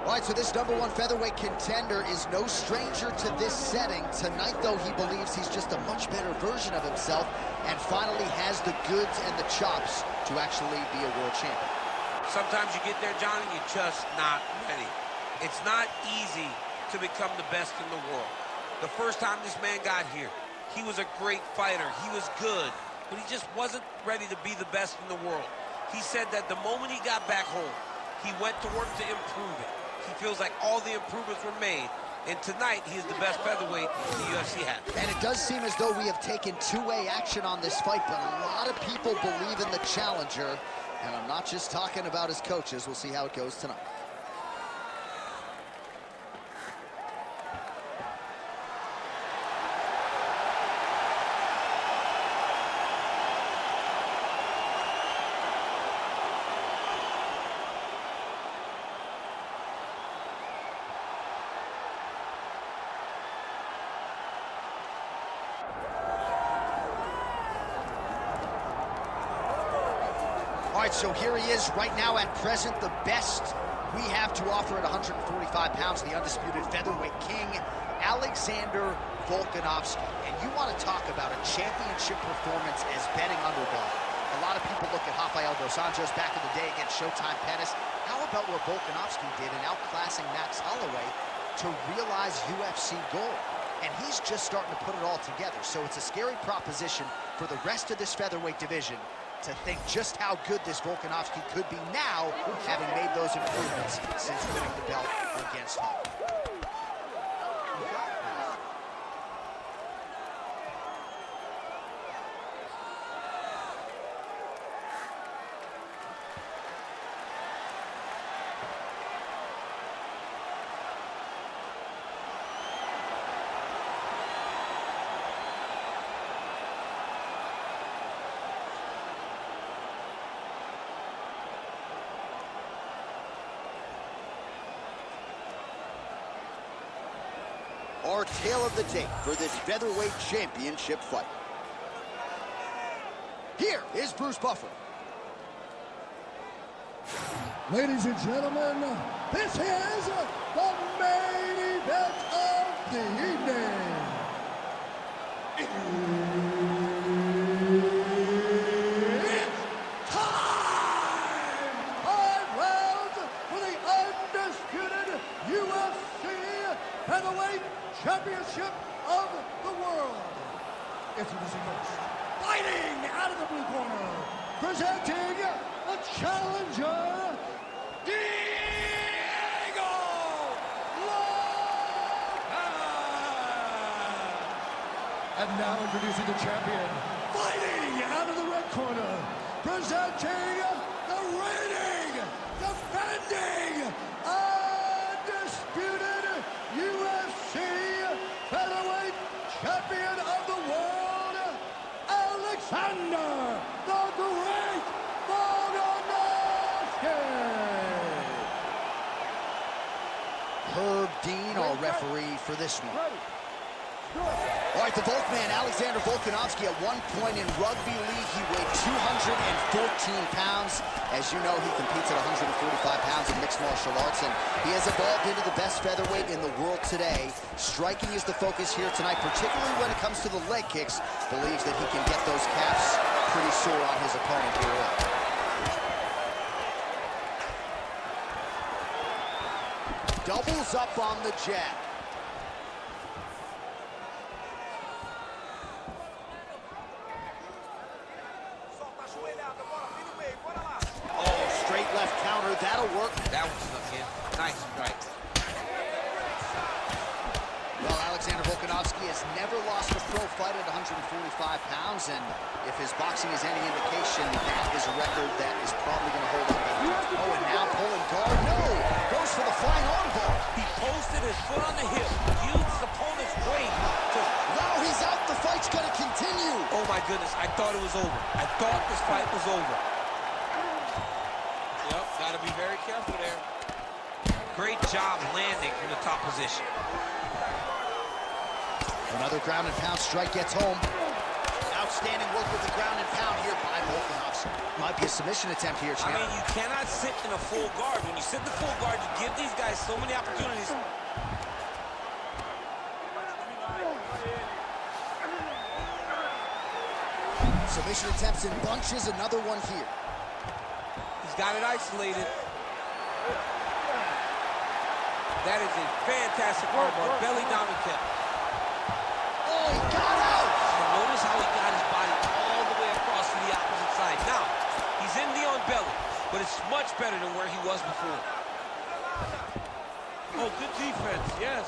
All right, so this #1 featherweight contender is no stranger to this setting. Tonight, though, he believes he's just a much better version of himself and finally has the goods and the chops to actually be a world champion. Sometimes you get there, John, and you're just not ready. It's not easy to become the best in the world. The first time this man got here, he was a great fighter. He was good, but he just wasn't ready to be the best in the world. He said that the moment he got back home, he went to work to improve it. He feels like all the improvements were made, and tonight he is the best featherweight the UFC has. And it does seem as though we have taken two-way action on this fight, but a lot of people believe in the challenger, and I'm not just talking about his coaches. We'll see how it goes tonight. All right, so here he is right now at present, the best we have to offer at 145 pounds, the undisputed featherweight king, Alexander Volkanovski. And you want to talk about a championship performance as betting underdog. A lot of people look at Rafael dos Anjos back in the day against Showtime Pettis. How about what Volkanovski did in outclassing Max Holloway to realize UFC gold? And he's just starting to put it all together. So it's a scary proposition for the rest of this featherweight division to think just how good this Volkanovski could be now, having made those improvements since winning the belt against Holloway. Our tale of the tape for this featherweight championship fight. Here is Bruce Buffer. Ladies and gentlemen, this is the main event of the evening. It's time! 5 rounds for the undisputed UFC Featherweight Championship of the world. Introducing first, fighting out of the blue corner, presenting the challenger, Diego Lopes. And now introducing the champion, fighting out of the red corner, presenting the reigning, defending, undisputed UFC Featherweight Champion of the world, Alexander the Great Volkanovski. Herb Dean, our referee for this one. All right, the Volkman, Alexander Volkanovski, at one point in rugby league, he weighed 214 pounds. As you know, he competes at 145 pounds in mixed martial arts, and he has evolved into the best featherweight in the world today. Striking is the focus here tonight, particularly when it comes to the leg kicks. Believes that he can get those calves pretty sore on his opponent here. Doubles up on the jab. Left counter, that'll work. That one snuck in. Nice strike. Well, Alexander Volkanovski has never lost a pro fight at 145 pounds, and if his boxing is any indication, that is a record that is probably going to hold up. Oh, and now pulling guard. No! Goes for the flying arm bar. He posted his foot on the hip, used his opponent's weight to... Now he's out. The fight's going to continue. Oh, my goodness. I thought it was over. I thought this fight was over. Yep, gotta be very careful there. Great job landing from the top position. Another ground and pound strike gets home. Now Outstanding work with the ground and pound here by Volkanovski. Might be a submission attempt here, champ. I mean, you cannot sit in a full guard. When you sit in the full guard, you give these guys so many opportunities. Submission attempts in bunches, another one here. He's got it isolated. That is a fantastic armbar, belly down and kick. Oh, he got out! And notice how he got his body all the way across to the opposite side. Now, he's in the on belly, but it's much better than where he was before. Oh, good defense, yes.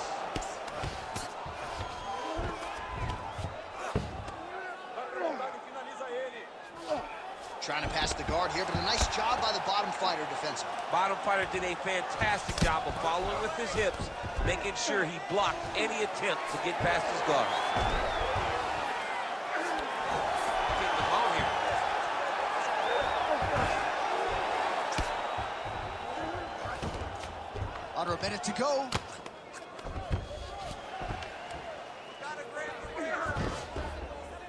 Trying to pass the guard here, but a nice job by the bottom fighter defensively. Bottom fighter did a fantastic job of following with his hips, making sure he blocked any attempt to get past his guard. Getting the ball here. Under a minute to go.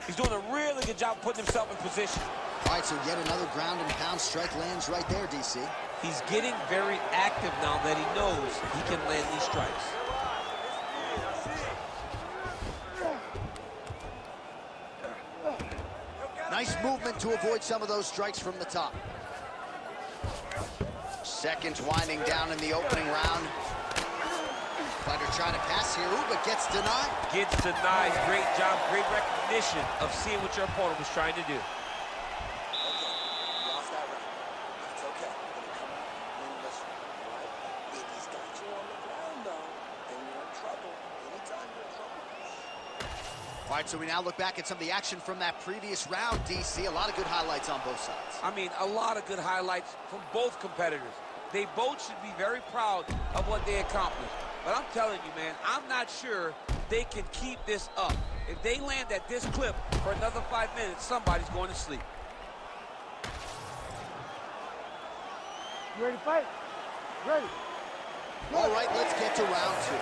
He's doing a really good job putting himself in position. All right, so yet another ground and pound strike lands right there, DC. He's getting very active now that he knows he can land these strikes. Nice movement to avoid some of those strikes from the top. Seconds winding down in the opening round. Fighter trying to pass here, ooh, but gets denied. Gets denied. Great job, great recognition of seeing what your opponent was trying to do. All right, so we now look back at some of the action from that previous round, DC. A lot of good highlights on both sides. I mean, a lot of good highlights from both competitors. They both should be very proud of what they accomplished. But I'm telling you, man, I'm not sure they can keep this up. If they land at this clip for another 5 minutes, somebody's going to sleep. You ready to fight? Ready. All right, let's get to round two.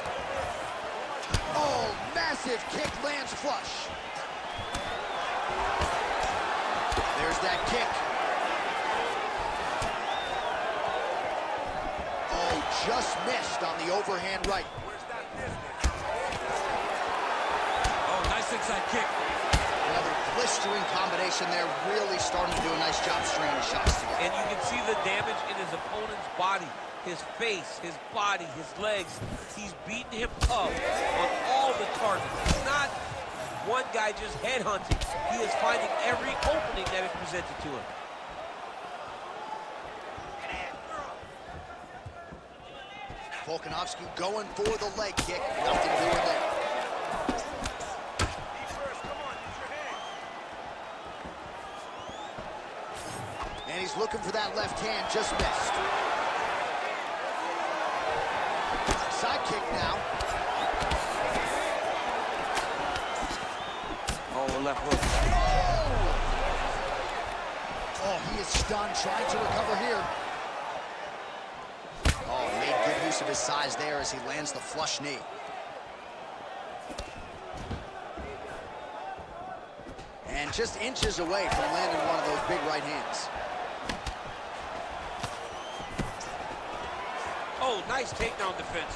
Oh, massive kick lands flush. There's that kick. Oh, just missed on the overhand right. Oh, nice inside kick. Another blistering combination there, really starting to do a nice job stringing shots together. And you can see the damage in his opponent's body. His face, his body, his legs. He's beating him up on all the targets. He's not one guy just headhunting. He is finding every opening that is presented to him. Volkanovski going for the leg kick. Nothing doing there. And he's looking for that left hand, just missed. Side kick now. Oh, left hook. Oh, he is stunned, trying to recover here. Oh, made good use of his size there as he lands the flush knee. And just inches away from landing one of those big right hands. Oh, nice takedown defense.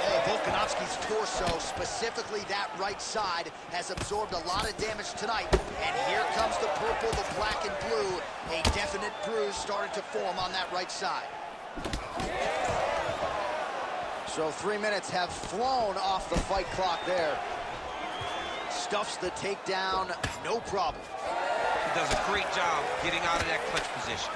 Oh, Volkanovski's torso, specifically that right side, has absorbed a lot of damage tonight. And here comes the purple, the black, and blue. A definite bruise starting to form on that right side. So 3 minutes have flown off the fight clock there. Stuffs the takedown, no problem. He does a great job getting out of that clinch position.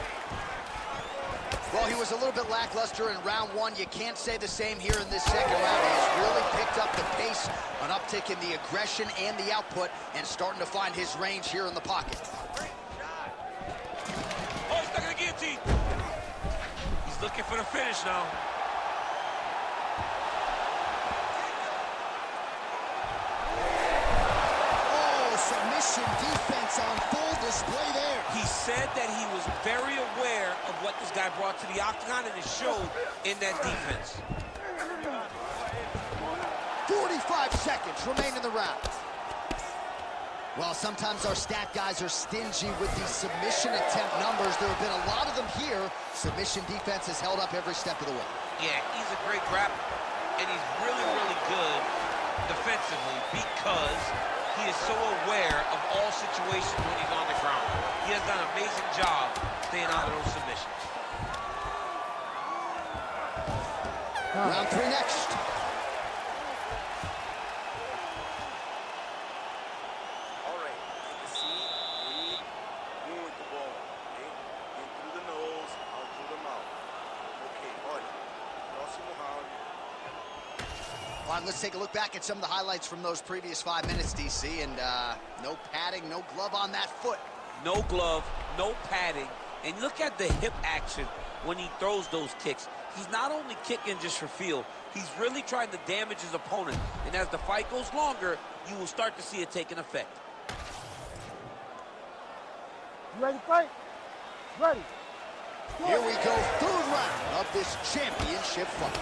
Well, he was a little bit lackluster in round one. You can't say the same here in this second round. He has really picked up the pace, an uptick in the aggression and the output, and starting to find his range here in the pocket. Oh, he's stuck in the guillotine. He's looking for the finish now. Oh, submission defense on full display there. He said that he was very aware of what this guy brought to the octagon, and it showed in that defense. 45 seconds remain in the round. Well, sometimes our stat guys are stingy with these submission attempt numbers. There have been a lot of them here. Submission defense has held up every step of the way. Yeah, he's a great grappler, and he's really, really good defensively because he is so aware of all situations when he's on the ground. He has done an amazing job staying out of those submissions. Round 3 next. All right, take a seat, breathe, muito bom, okay? In through the nose, out through the mouth. Okay, olha, próximo round. All right, let's take a look back at some of the highlights from those previous 5 minutes, DC, and no padding, no glove on that foot. No glove, no padding, and look at the hip action when he throws those kicks. He's not only kicking just for feel, he's really trying to damage his opponent, and as the fight goes longer, you will start to see it take an effect. You ready to fight? Ready. Here we go, 3rd round of this championship fight.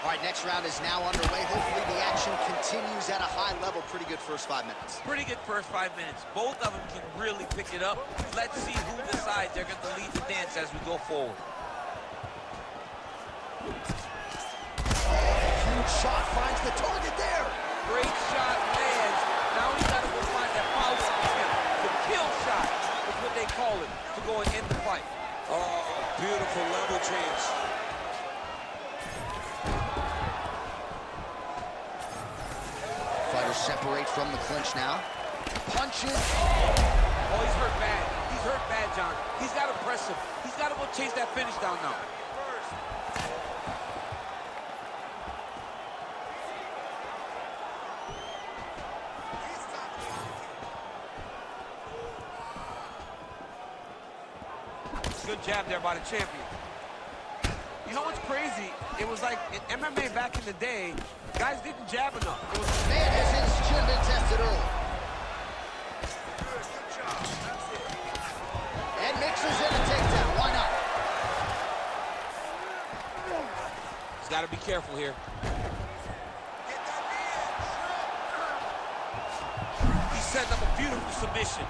All right, next round is now underway. Hopefully the action continues at a high level. Pretty good first 5 minutes. Pretty good first 5 minutes. Both of them can really pick it up. Let's see who decides they're going to lead the dance as we go forward. Huge shot finds the target there. Great shot lands. Now he's got to go find that power attempt. The kill shot is what they call it to go and end the fight. Oh, beautiful level change. Fighters separate from the clinch now. Punches. Oh, he's hurt bad. He's hurt bad, John. He's got to press him. He's got to go chase that finish down now. Good jab there by the champion. You know what's crazy? It was like in MMA back in the day, guys didn't jab enough. It was Man has his chin been tested early. Good job, that's it. And mixes in a takedown. Why not? He's got to be careful here. Get that knee He's setting up a beautiful submission.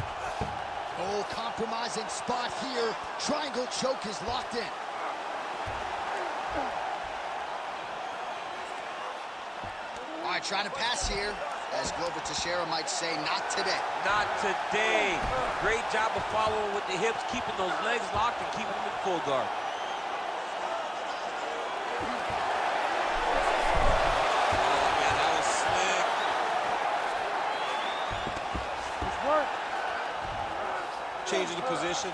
Oh, compromising spot here. Triangle choke is locked in. All right, trying to pass here. As Glover Teixeira might say, not today. Not today. Great job of following with the hips, keeping those legs locked and keeping them in full guard. Oh, man, that was slick. Let's work. Changing the position.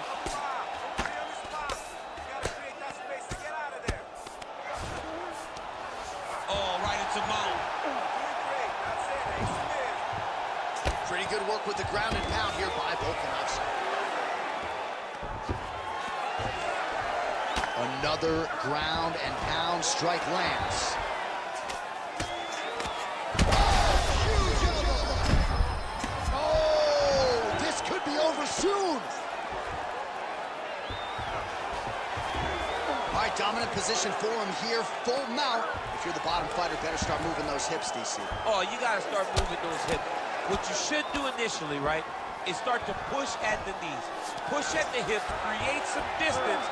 Oh, right into mount. Pretty good work with the ground and pound here by Volkanovski. Another ground and pound strike lands. Oh, huge elbow! Oh, this could be over soon. All right, dominant position for him here, full mount. If you're the bottom fighter, better start moving those hips, DC. Oh, you got to start moving those hips. What you should do initially, right, is start to push at the knees. Push at the hips, create some distance,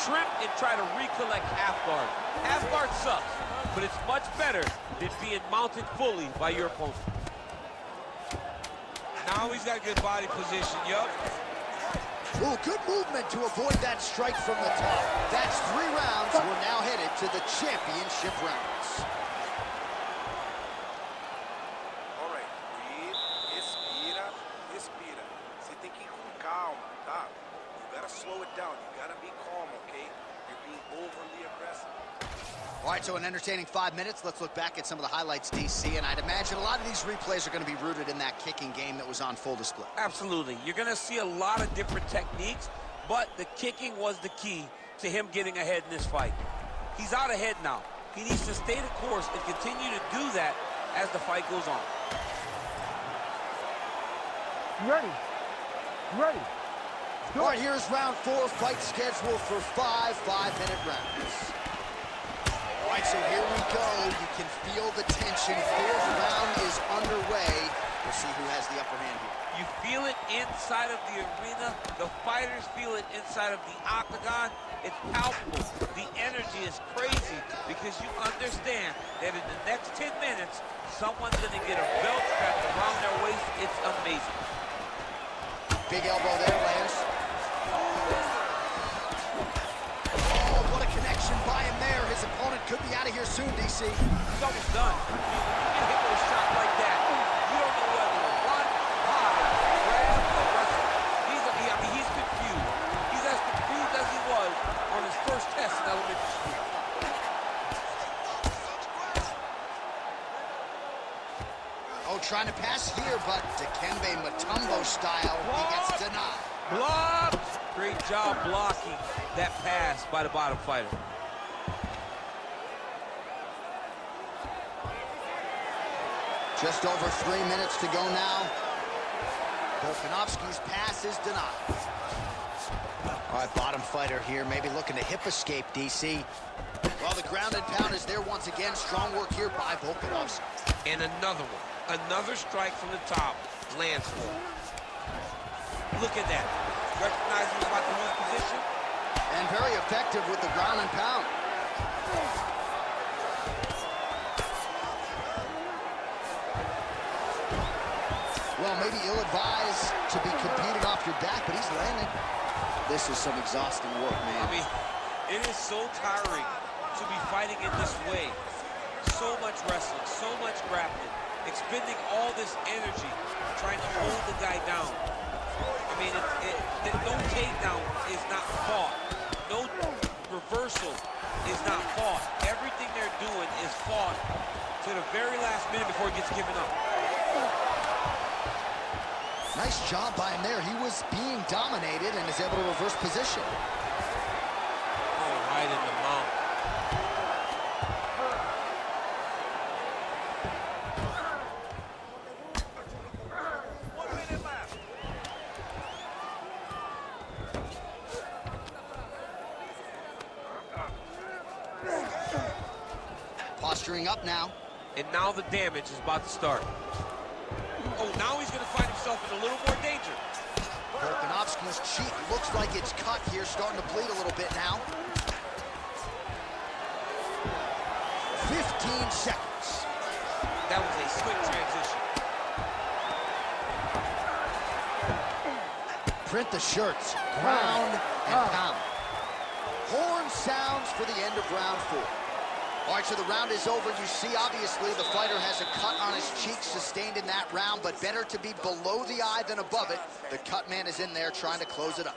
shrimp, and try to recollect half guard. Half guard sucks, but it's much better than being mounted fully by your opponent. Now he's got good body position, yup. Ooh, good movement to avoid that strike from the top. That's 3 rounds. We're now headed to the championship rounds. All right, breathe, respira, respira. Você tem que ir com calma, tá? You gotta slow it down. You gotta be calm, okay? You're being overly aggressive. All right, so an entertaining 5 minutes. Let's look back at some of the highlights, DC, and I'd imagine a lot of these replays are going to be rooted in that kicking game that was on full display. Absolutely. You're going to see a lot of different techniques, but the kicking was the key to him getting ahead in this fight. He's out ahead now. He needs to stay the course and continue to do that as the fight goes on. You ready? You ready? All right, here's round 4, fight scheduled for 5 5-minute rounds. All right, so here we go. You can feel the tension. 4th round is underway. We'll see who has the upper hand here. You feel it inside of the arena. The fighters feel it inside of the octagon. It's palpable. The energy is crazy because you understand that in the next 10 minutes, someone's going to get a belt strapped around their waist. It's amazing. Big elbow there, Lance. Oh, what a connection by him there. His opponent could be out of here soon, DC. He's almost done. I mean, when you get hit with a shot like that, you don't know whether to run, hide, grab, or wrestle. He's confused. He's as confused as he was on his first test in elementary school. Oh, trying to pass here, but Dikembe Mutombo style, he gets denied. Blocked! Great job blocking that pass by the bottom fighter. Just over 3 minutes to go now. Volkanovski's pass is denied. All right, bottom fighter here, maybe looking to hip escape, DC. Well, the ground and pound is there once again. Strong work here by Volkanovski. And another one. Another strike from the top lands for him. Look at that. Recognizing he's about to lose position. And very effective with the ground and pound. Well, maybe ill-advised to be competing off your back, but he's landing. This is some exhausting work, man. I mean, it is so tiring to be fighting in this way. So much wrestling, so much grappling, expending all this energy trying to hold the guy down. I mean, no takedown is not fought. No reversal is not fought. Everything they're doing is fought to the very last minute before it gets given up. Nice job by him there. He was being dominated and is able to reverse position. Oh, right in the mouth. Posturing up now. And now the damage is about to start. Oh, now he's going to find himself in a little more danger. Volkanovski's cheek looks like it's cut here, starting to bleed a little bit now. 15 seconds. That was a slick transition. Print the shirts, ground and pound. Horn sounds for the end of round 4. All right, so the round is over. You see, obviously, the fighter has a cut on his cheek sustained in that round, but better to be below the eye than above it. The cut man is in there trying to close it up.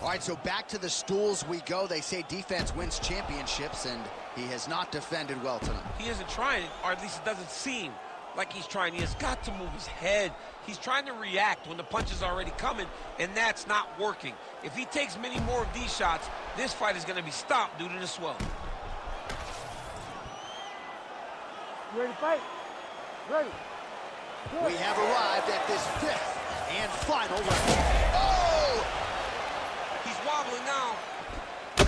All right, so back to the stools we go. They say defense wins championships, and he has not defended well tonight. He isn't trying, or at least it doesn't seem like he's trying. He has got to move his head. He's trying to react when the punch is already coming, and that's not working. If he takes many more of these shots, this fight is going to be stopped due to the swelling. You ready to fight? Ready. Good. We have arrived at this 5th and final round. Oh! He's wobbling now. We'll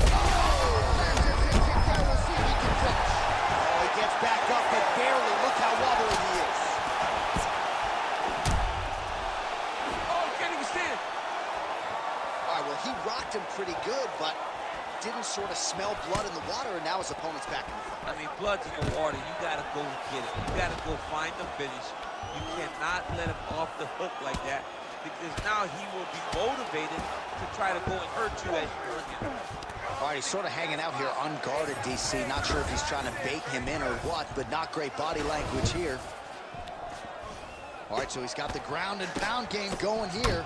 see if he can finish. Oh, he gets back up, but barely. Look how wobbly he is. Oh, he can't even stand. All right, well, he rocked him pretty good, but didn't sort of smell blood in the water, and now his opponent's back in the fight. I mean, blood's in the water. You got to go get it. You got to go find the finish. You cannot let him off the hook like that, because now he will be motivated to try to go and hurt you as you hurt him. All right, he's sort of hanging out here unguarded, DC. Not sure if he's trying to bait him in or what, but not great body language here. All right, so he's got the ground and pound game going here.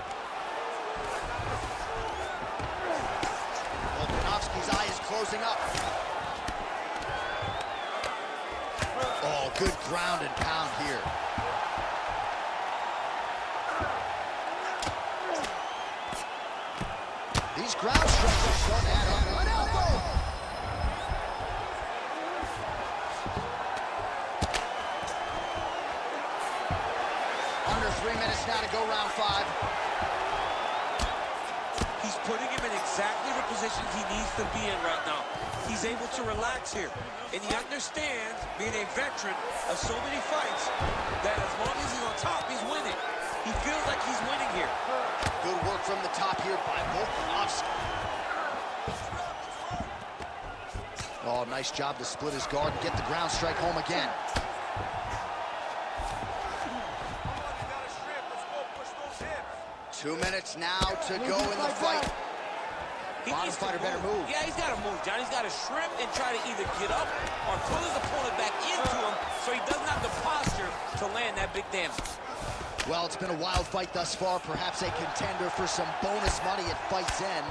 Volkanovski's eye is closing up. Oh, good ground and pound here. These ground strikes don't add up. An elbow! Under 3 minutes now to go round 5. He's putting him in exactly the positions he needs to be in right now. He he's able to relax here. And he understands, being a veteran of so many fights, that as long as he's on top, he's winning. He feels like he's winning here. Good work from the top here by Volkanovski. Oh, nice job to split his guard and get the ground strike home again. 2 minutes now to go in the fight. Bottom fighter better move. Yeah, he's got to move, John. He's got to shrimp and try to either get up or pull his opponent back into him so he doesn't have the posture to land that big damage. Well, it's been a wild fight thus far. Perhaps a contender for some bonus money at fight's end.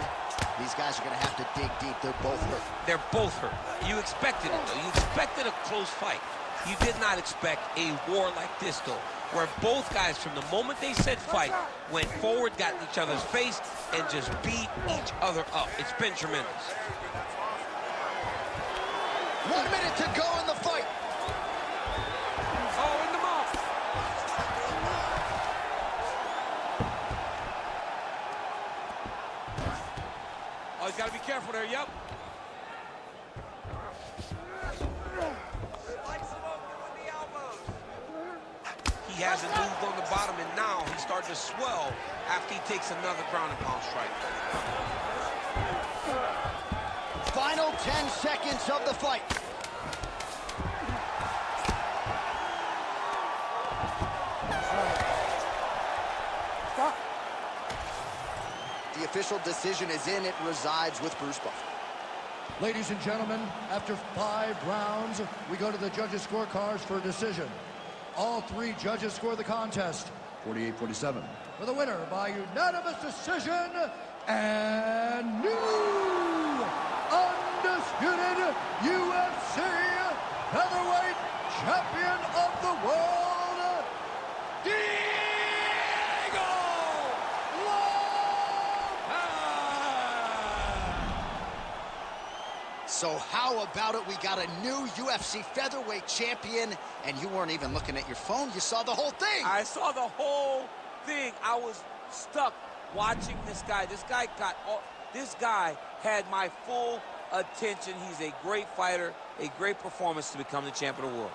These guys are going to have to dig deep. They're both hurt. They're both hurt. You expected it, though. You expected a close fight. You did not expect a war like this, though, where both guys, from the moment they said fight, went forward, got in each other's face, and just beat each other up. It's been tremendous. 1 minute to go in the fight. Oh, in the mouth. Oh, he's got to be careful there, yep. He hasn't moved on the bottom, and now he's starting to swell after he takes another ground and pound strike. Final 10 seconds of the fight. Stop. The official decision is in. It resides with Bruce Buffer. Ladies and gentlemen, after 5 rounds, we go to the judges' scorecards for a decision. All 3 judges score the contest 48-47. For the winner by unanimous decision and new undisputed UFC featherweight champion of the world, Diego Lopes! So how about it? We got a new UFC featherweight champion, and you weren't even looking at your phone. You saw the whole thing. I saw the whole thing. I was stuck watching this guy. This guy had my full attention. He's a great fighter, a great performance to become the champion of the world.